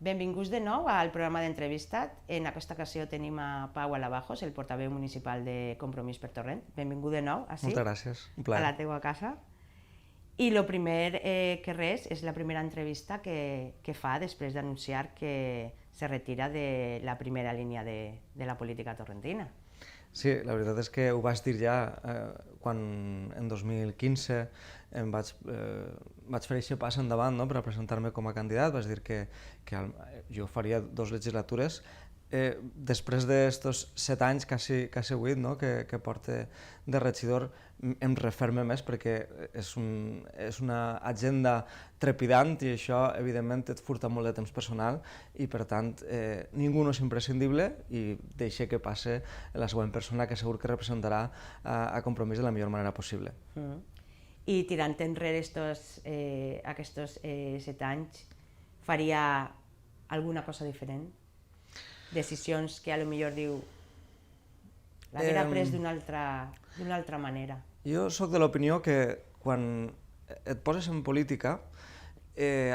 Benvinguts de nou al programa d'entrevistat. En aquesta ocasió tenim a Pau Alabajos, el portaveu municipal de Compromís per Torrent. Benvingut de nou, així. Moltes gràcies, un A plaer. la teua casa. I el primer que res, és la primera entrevista que fa després d'anunciar que se retira de la primera línia de la política torrentina. Sí, la veritat és que ho vaig dir ja quan en 2015 vaig fer aquest pas endavant per a presentar-me com a candidat. Vaig dir que jo faria 2 legislatures. Després d'estos 7 anys, quasi 8, que porte de regidor, em referme més perquè és una agenda trepidant i això evidentment et furta molt de temps personal i per tant ningú no és imprescindible i deixa que passe la següent persona que segur que representarà a Compromís de la millor manera possible. I tirant enrere aquests 7 anys, faria alguna cosa diferent? Decisions que a lo millor diu l'haguera pres d'una altra manera. Jo sóc de l'opinió que quan et poses en política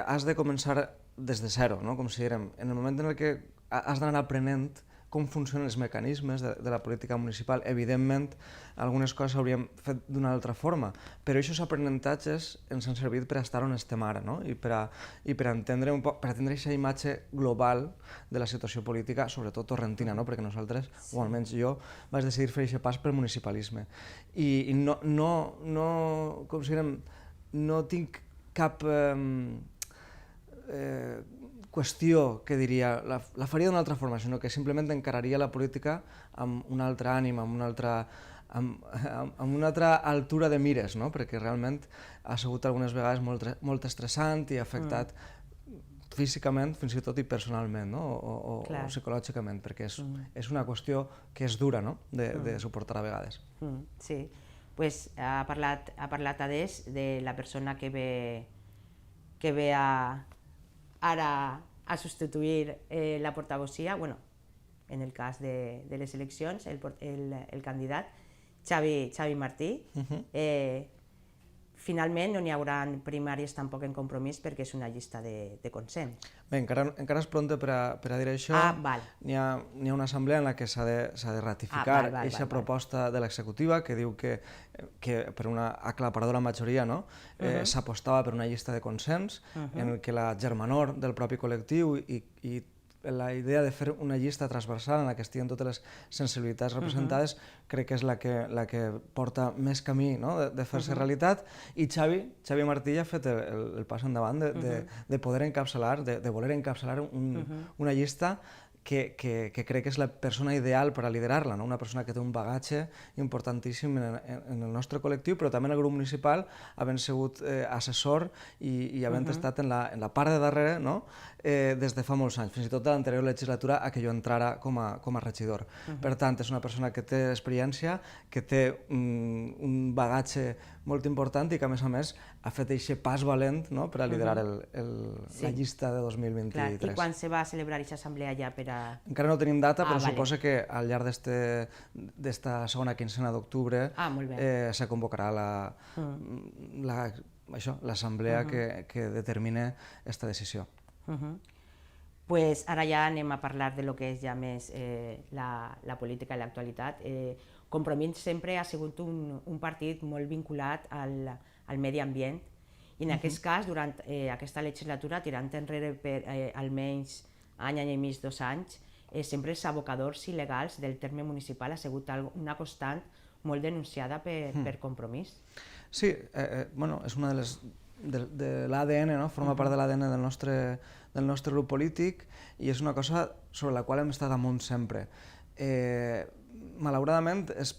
has de començar des de zero, com si diguem, en el moment en què has d'anar aprenent com funcionen els mecanismes de la política municipal. Evidentment, algunes coses s'haurien fet d'una altra forma, però aquests aprenentatges ens han servit per estar on estem ara i per entendre aquesta imatge global de la situació política, sobretot torrentina, perquè nosaltres, o almenys jo, vaig decidir fer aquest pas pel municipalisme. I no tinc cap qüestió que diria la faria d'una altra forma, sinó que simplement encararia la política amb una altra ànima, amb una altra altura de mires, perquè realment ha sigut algunes vegades molt estressant i ha afectat físicament, fins i tot i personalment, o psicològicament, perquè és una qüestió que és dura de suportar a vegades. Sí, ha parlat Adés de la persona que ve ara a substituir la portavocía, en el cas de les eleccions, el candidat Xavi Martí. Finalment no n'hi haurà primàries tampoc en Compromís perquè és una llista de consens. Bé, encara és pront per a dir això. N'hi ha una assemblea en la que s'ha de ratificar aquesta proposta de l'executiva que diu que per una aclaparadora majoria s'apostava per una llista de consens en què la germanor del propi col·lectiu i la idea de fer una llista transversal en la que estiguen totes les sensibilitats representades crec que és la que porta més camí de fer-se realitat, i Xavi Martí ha fet el pas endavant de poder encapçalar, de voler encapçalar una llista que crec que és la persona ideal per a liderar-la, una persona que té un bagatge importantíssim en el nostre col·lectiu, però també en el grup municipal, havent sigut assessor i havent estat en la part de darrere des de fa molts anys, fins i tot de l'anterior legislatura a que jo entrara com a regidor. Per tant, és una persona que té experiència, que té un bagatge molt important i que, a més, ha fet aquest pas valent per a liderar la llista de 2023. I quan se va celebrar aquesta assemblea ja per a... Encara no tenim data, però suposa que al llarg d'esta segona quincena d'octubre se convocarà l'assemblea que determina aquesta decisió. Ara ja anem a parlar de lo que és ja més la política i l'actualitat. Compromís sempre ha sigut un partit molt vinculat al medi ambient i en aquest cas, durant aquesta legislatura, tirant enrere per almenys any i mig, 2 anys, sempre els abocadors il·legals del terme municipal ha sigut una constant molt denunciada per Compromís. Sí, és una de l'ADN, forma part de l'ADN del nostre grup polític i és una cosa sobre la qual hem estat amunt sempre. Malauradament és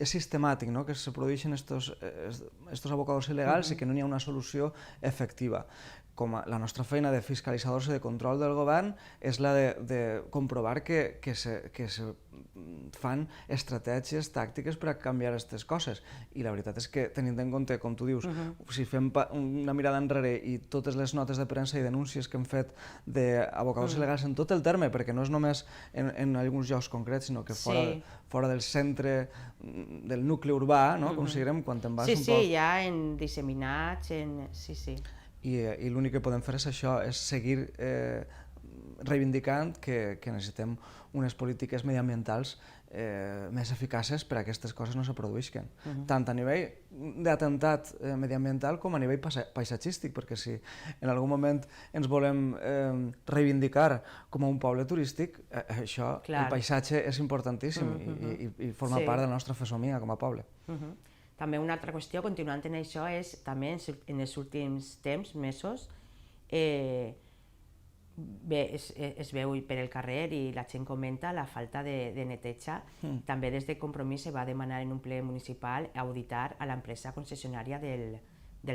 sistemàtic que se produeixen aquests abocadors il·legals i que no hi ha una solució efectiva. Com la nostra feina de fiscalitzadors i de control del govern és la de comprovar que se fan estratègies tàctiques per a canviar aquestes coses. I la veritat és que, tenint en compte, com tu dius, si fem una mirada enrere i totes les notes de premsa i denúncies que hem fet d'abocadors il·legals en tot el terme, perquè no és només en alguns llocs concrets, sinó que fora del centre, del nucli urbà, com si diguem, quan te'n vas un poc... Sí, ja en disseminats, sí. i l'únic que podem fer és això, és seguir reivindicant que necessitem unes polítiques mediambientals més eficaces per a aquestes coses no se produïsquen, tant a nivell d'atemptat mediambiental com a nivell paisatgístic, perquè si en algun moment ens volem reivindicar com a un poble turístic, això, el paisatge és importantíssim i forma part de la nostra fesomia com a poble. També una altra qüestió, continuant en això, és també en els últims temps, mesos, es veu per el carrer i la gent comenta la falta de neteja. També des de Compromís se va demanar en un ple municipal auditar a l'empresa concessionària del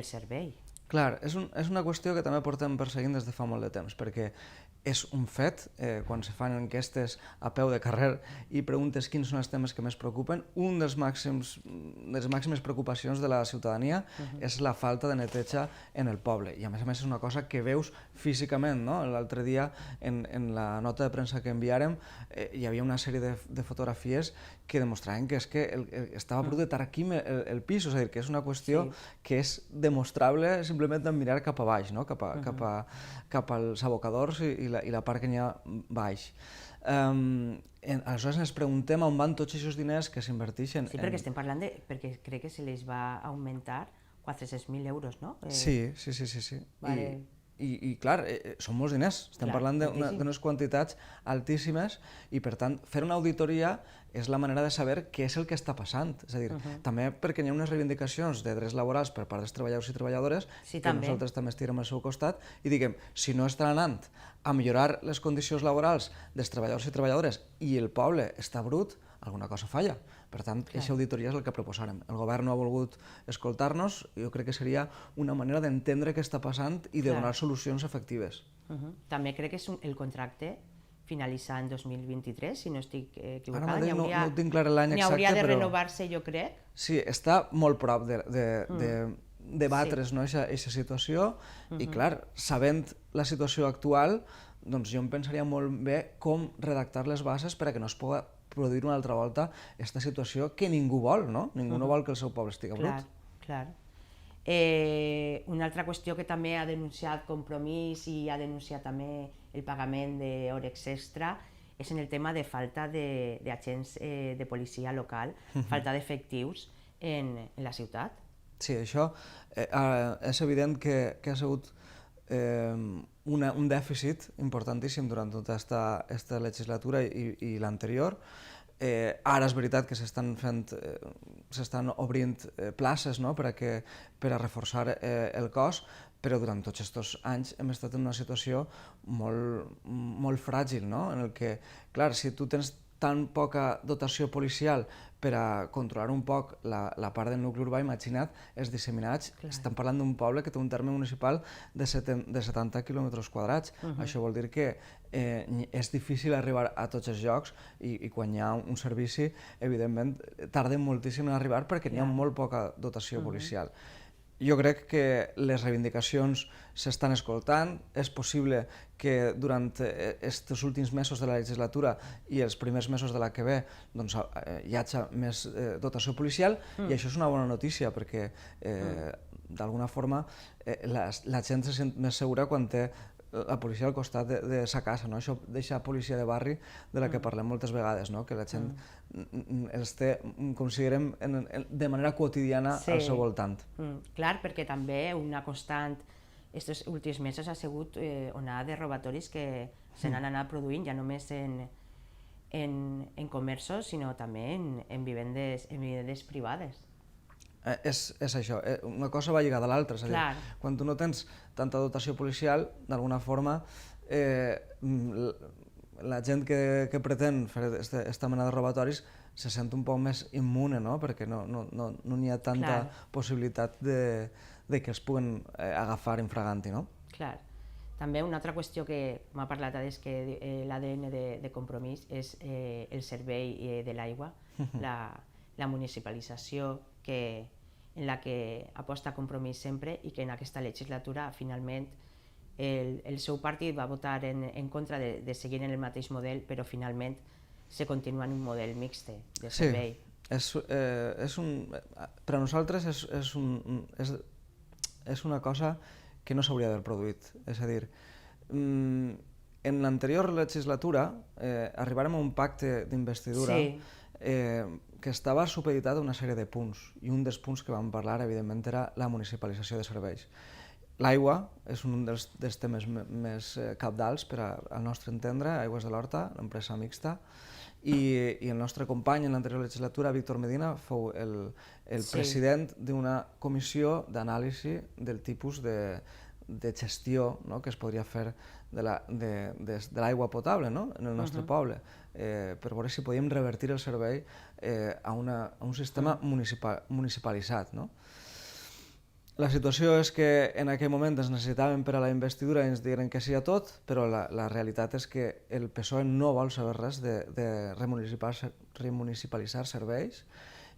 servei. Clar, és una qüestió que també portem perseguint des de fa molt de temps, perquè és un fet, quan se fan enquestes a peu de carrer i preguntes quins són els temes que més preocupen, una de les màximes preocupacions de la ciutadania és la falta de neteja en el poble. I a més és una cosa que veus físicament, no? L'altre dia, en la nota de premsa que enviàrem, hi havia una sèrie de fotografies que demostraven que estava brut de tarquim el pis, és a dir, que és una qüestió que és demostrable simplement en mirar cap a baix, cap als abocadors i la part que n'hi ha baix. Aleshores ens preguntem on van tots aquests diners que s'inverteixen. Sí, perquè estem parlant perquè crec que se les va augmentar 400.000 euros, no? Sí. I clar, són molts diners, estem parlant d'unes quantitats altíssimes i per tant fer una auditoria és la manera de saber què és el que està passant. És a dir, també perquè hi ha unes reivindicacions de drets laborals per part dels treballadors i treballadores que nosaltres també estirem al seu costat i diguem, si no estan anant a millorar les condicions laborals dels treballadors i treballadores i el poble està brut, alguna cosa falla. Per tant, aquesta auditoria és el que proposarem. El govern no ha volgut escoltar-nos, jo crec que seria una manera d'entendre què està passant i de donar solucions efectives. També crec que el contracte finalitzar en 2023, si no estic equivocada. Ara mateix no tinc clar l'any exacte, però... N'hi hauria de renovar-se, jo crec. Sí, està molt prop de debatre's aquesta situació i, clar, sabent la situació actual, doncs jo em pensaria molt bé com redactar les bases perquè no es pugui produir una altra volta aquesta situació que ningú vol, no? Ningú no vol que el seu poble estigui brut. Clar. Una altra qüestió que també ha denunciat Compromís i ha denunciat també el pagament d'hores extra és en el tema de falta d'agents de policia local, falta d'efectius en la ciutat. Sí, això és evident que ha sigut un dèficit importantíssim durant tota aquesta legislatura i l'anterior. Ara és veritat que s'estan obrint places per a reforçar el cos, però durant tots aquests anys hem estat en una situació molt fràgil, en el que, clar, si tu tens tan poca dotació policial per a controlar un poc la part del nucli urbà, imagina't els disseminats. Estem parlant d'un poble que té un terme municipal de 70 quilòmetres quadrats. Això vol dir que és difícil arribar a tots els llocs i quan hi ha un servici, evidentment, tarden moltíssim en arribar perquè n'hi ha molt poca dotació policial. Jo crec que les reivindicacions s'estan escoltant, és possible que durant aquests últims mesos de la legislatura i els primers mesos de la que ve hi hagi més dotació policial i això és una bona notícia perquè d'alguna forma la gent se sent més segura quan té la policia al costat de sa casa, això d'eixa policia de barri de la que parlem moltes vegades, que la gent els té, considerem, de manera quotidiana al seu voltant. Clar, perquè també una constant aquests últims mesos ha sigut onada de robatoris que se n'han anat produint, ja només en comerços, sinó també en vivendes privades. És això, una cosa va lligada a l'altra, és a dir, quan tu no tens tanta dotació policial, d'alguna forma, la gent que pretén fer aquesta mena de robatoris se sent un poc més immune, perquè no n'hi ha tanta possibilitat de que els puguen agafar infraganti. Clar. També una altra qüestió que m'ha parlat és que l'ADN de Compromís és el servei de l'aigua, la municipalització en la que aposta Compromís sempre i que en aquesta legislatura finalment el seu partit va votar en contra de seguir en el mateix model, però finalment se continua en un model mixte de servei. Sí, per a nosaltres és una cosa que no s'hauria d'haver produït. És a dir, en l'anterior legislatura arribàrem a un pacte d'investidura que estava supeditat a una sèrie de punts, i un dels punts que vam parlar, evidentment, era la municipalització de serveis. L'aigua és un dels temes més cabdals per al nostre entendre, Aigües de l'Horta, l'empresa mixta, i el nostre company en l'anterior legislatura, Víctor Medina, fou el president d'una comissió d'anàlisi del tipus de gestió que es podria fer de l'aigua potable en el nostre poble, per veure si podíem revertir el servei a un sistema municipalitzat. La situació és que en aquell moment ens necessitàvem per a la investidura i ens digueren que sí a tot, però la realitat és que el PSOE no vol saber res de remunicipalitzar serveis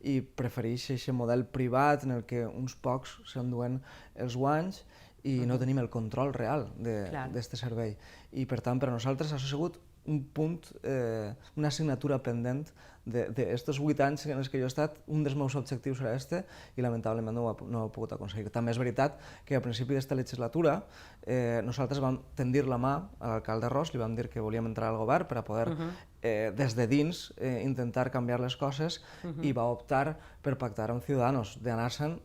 i prefereix aquest model privat en el que uns pocs s'enduen els guanys i no tenim el control real d'aquest servei. I per tant, per a nosaltres ha sigut un punt, una assignatura pendent d'estos 8 anys en els que jo he estat. Un dels meus objectius era este i lamentablement no ho he pogut aconseguir. També és veritat que a principi d'esta legislatura nosaltres vam tendir la mà a l'alcalde Ros, li vam dir que volíem entrar al govern per a poder des de dins intentar canviar les coses i va optar per pactar amb Ciudadanos, d'anar-se'n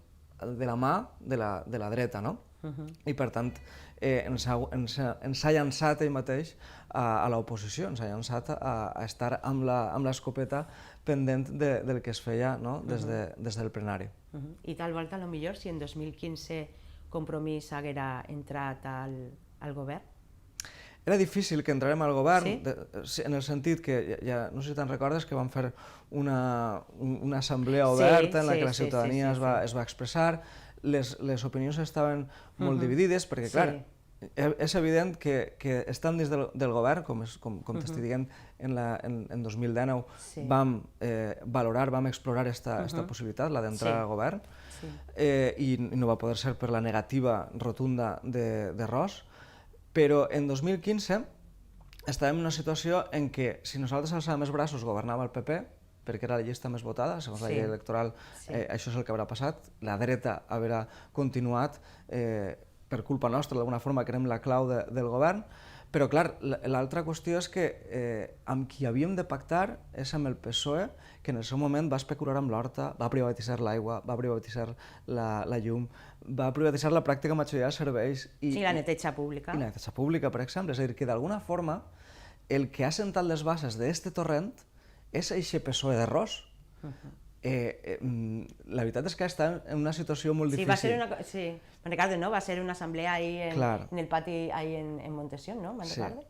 de la mà de la dreta, no? I per tant ens ha llançat ell mateix a l'oposició, ens ha llançat a estar amb l'escopeta pendent del que es feia des del plenari. I tal volta, potser, si en 2015 Compromís haguera entrat al govern? Era difícil que entrarem al govern, en el sentit que, no sé si te'n recordes, que vam fer una assemblea oberta en la que la ciutadania es va expressar. Les opinions estaven molt dividides perquè, clar, és evident que estant dins del govern, com t'estic dient, en 2019 vam valorar, vam explorar aquesta possibilitat, la d'entrar al govern, i no va poder ser per la negativa rotunda de Ros, però en 2015 estàvem en una situació en què si nosaltres alçàvem els braços governava el PP, perquè era la llista més votada, segons la llei electoral això és el que haurà passat, la dreta haurà continuat per culpa nostra, d'alguna forma que érem la clau del govern, però clar, l'altra qüestió és que amb qui havíem de pactar és amb el PSOE, que en el seu moment va especular amb l'Horta, va privatitzar l'aigua, va privatitzar la llum, va privatitzar la pràctica majoria de serveis. Sí, la neteja pública. I la neteja pública, per exemple. És a dir, que d'alguna forma el que ha sentat les bases d'este torrent és aquest PSOE de Ros. La veritat és que està en una situació molt difícil. Sí, me'n recordo, no? Va ser una assemblea ahí en el pati en Montesión, no? Me'n recordo.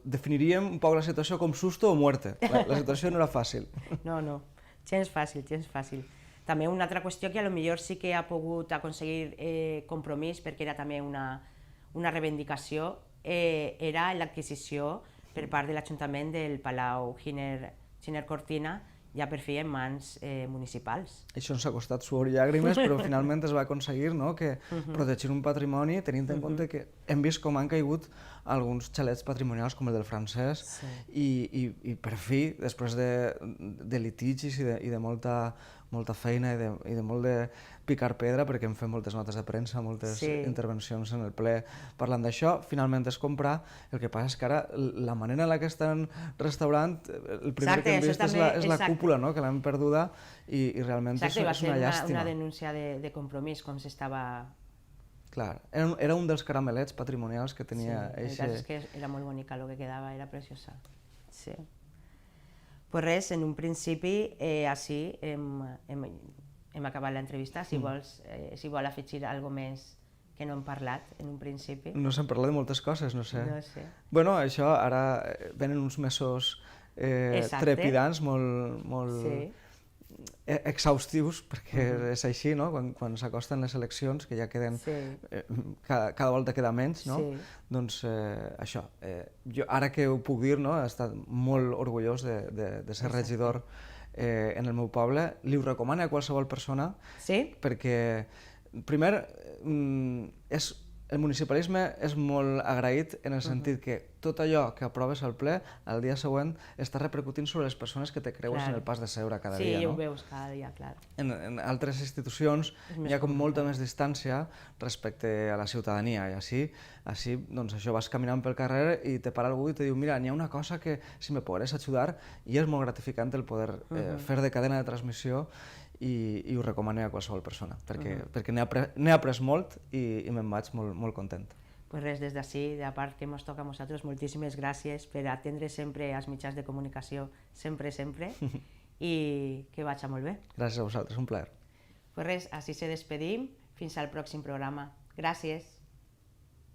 Definiríem un poc la situació com susto o muerte. La situació no era fàcil. No, gens fàcil, gens fàcil. També una altra qüestió que potser sí que ha pogut aconseguir Compromís, perquè era també una reivindicació, era l'adquisició per part de l'Ajuntament del Palau Giner Cortina, ja per fi en mans municipals. Això ens ha costat suor i llàgrimes, però finalment es va aconseguir protegir un patrimoni, tenint en compte que hem vist com han caigut alguns xalets patrimonials com el del Francès i per fi, després de litigis i de molta feina i de molt de picar pedra, perquè hem fet moltes notes de premsa, moltes intervencions en el ple parlant d'això, finalment es comprar. El que passa és que ara la manera en la que estan restaurant, el primer que hem vist és la cúpula, que l'hem perduda i realment és una llàstima. Va ser una denúncia de Compromís, com s'estava... Clar, era un dels caramelets patrimonials que tenia... Sí, la veritat és que era molt bonica, el que quedava era preciosa. Sí. Pues res, en un principi, així hem acabat l'entrevista. Si vol afegir alguna més que no hem parlat en un principi. No s'han parlat de moltes coses, no sé. Bueno, això, ara venen uns mesos trepidants, molt exhaustius, perquè és així, no? Quan s'acosten les eleccions, que ja queden, cada volta queda menys, no? Doncs això, jo ara que ho puc dir, he estat molt orgullós de ser regidor en el meu poble, li ho recomano a qualsevol persona, perquè, primer, és el municipalisme és molt agraït en el sentit que tot allò que aproves al ple, al dia següent està repercutint sobre les persones que te creues en el pas de seure cada dia. Sí, ho veus cada dia, clar. En altres institucions hi ha com molta més distància respecte a la ciutadania i així això vas caminant pel carrer i te para algú i te diu mira, n'hi ha una cosa que si me podries ajudar i és molt gratificant el poder fer de cadena de transmissió i ho recomano a qualsevol persona, perquè n'he après molt i me'n vaig molt content. Pues res, des d'ací, de part que ens toca a nosaltres, moltíssimes gràcies per atendre sempre als mitjans de comunicació, sempre, i que vagi molt bé. Gràcies a vosaltres, un plaer. Pues res, així se despedim, fins al pròxim programa. Gràcies.